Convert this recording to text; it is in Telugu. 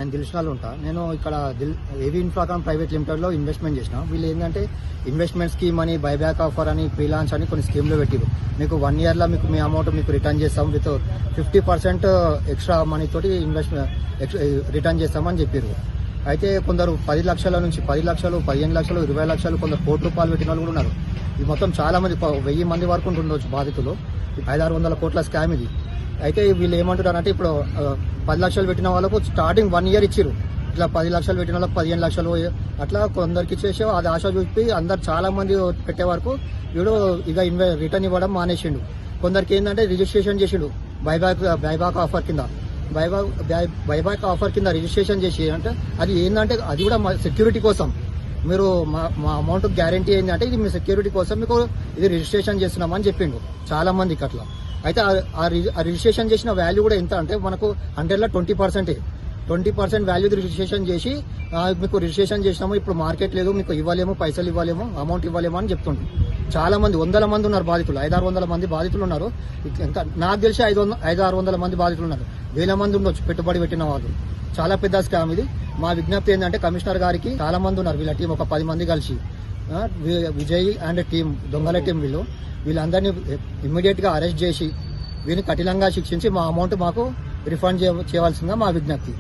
నేను దిల్షనాలు ఉంటా. నేను ఇక్కడ ఏవి ఇన్ఫ్రాకామ్ ప్రైవేట్ లిమిటెడ్ లో ఇన్వెస్ట్మెంట్ చేసిన. వీళ్ళు ఏంటంటే ఇన్వెస్ట్మెంట్ స్కీమ్ అని, బైబ్యాక్ ఆఫర్ అని, ఫ్రీలాన్స్ అని కొన్ని స్కీమ్లు పెట్టిరు. మీకు 1 year లో మీకు మీ అమౌంట్ మీకు రిటర్న్ చేస్తాం విత్ 50% ఎక్స్ట్రా మనీ తోటి ఇన్వెస్ట్మెంట్ రిటర్న్ చేస్తామని చెప్పారు. అయితే కొందరు 10 లక్షల నుంచి 10 లక్షలు, 15 లక్షలు, 20 లక్షలు, కొందరు ₹1 కోట్లు పెట్టిన వాళ్ళు కూడా ఉన్నారు. ఇది మొత్తం చాలా మంది 1000 మంది వరకు ఉండొచ్చు బాధితులు. 500-600 కోట్ల స్కామ్ ఇది. అయితే వీళ్ళు ఏమంటున్నారంటే ఇప్పుడు 10 లక్షలు పెట్టిన వాళ్ళకు స్టార్టింగ్ 1 year ఇచ్చిరు. ఇట్లా 10 లక్షలు పెట్టిన వాళ్ళకి 15 లక్షలు అట్లా కొందరికి ఇచ్చేసి అది ఆశ చూపి అందరు చాలా మంది పెట్టే వరకు వీడు ఇక రిటర్న్ ఇవ్వడం మానేసిండు. కొందరికి ఏంటంటే రిజిస్ట్రేషన్ చేసిండు బైబ్యాక్ ఆఫర్ కింద. బైబ్యాక్ ఆఫర్ కింద రిజిస్ట్రేషన్ చేసి అంటే అది ఏంటంటే అది కూడా సెక్యూరిటీ కోసం. మీరు మా అమౌంట్ గ్యారంటీ ఏంటంటే ఇది మీ సెక్యూరిటీ కోసం మీకు ఇది రిజిస్ట్రేషన్ చేస్తున్నామని చెప్పిండు చాలా మందికి అట్లా. అయితే ఆ రిజిస్ట్రేషన్ చేసిన వాల్యూ కూడా ఎంత అంటే మనకు 100లో 20% వాల్యూ రిజిస్ట్రేషన్ చేసి మీకు రిజిస్ట్రేషన్ చేసినాము, ఇప్పుడు మార్కెట్ లేదు, మీకు ఇవ్వలేము, పైసలు ఇవ్వలేము, అమౌంట్ ఇవ్వలేము అని చెప్తుండ్రు. చాలా మంది 100 మంది ఉన్నారు బాధితులు, 500-600 మంది బాధితులు ఉన్నారు. ఇంకా నాకు తెలిసి 500-600 మంది బాధితులు ఉన్నారు. 1000 మంది ఉండొచ్చు పెట్టుబడి పెట్టిన వాళ్ళు. చాలా పెద్ద స్కామ్ ఇది. మా విజ్ఞప్తి ఏంటంటే కమిషనర్ గారికి చాలా మంది ఉన్నారు వీళ్ళ టీం, ఒక 10 మంది కలిసి విజయ్ అండ్ టీం, దొంగల టీం వీళ్ళందరినీ ఇమ్మీడియట్ గా అరెస్ట్ చేసి వీరిని కఠినంగా శిక్షించి మా అమౌంట్ మాకు రిఫండ్ చేయవలసిందిగా మా విజ్ఞప్తి.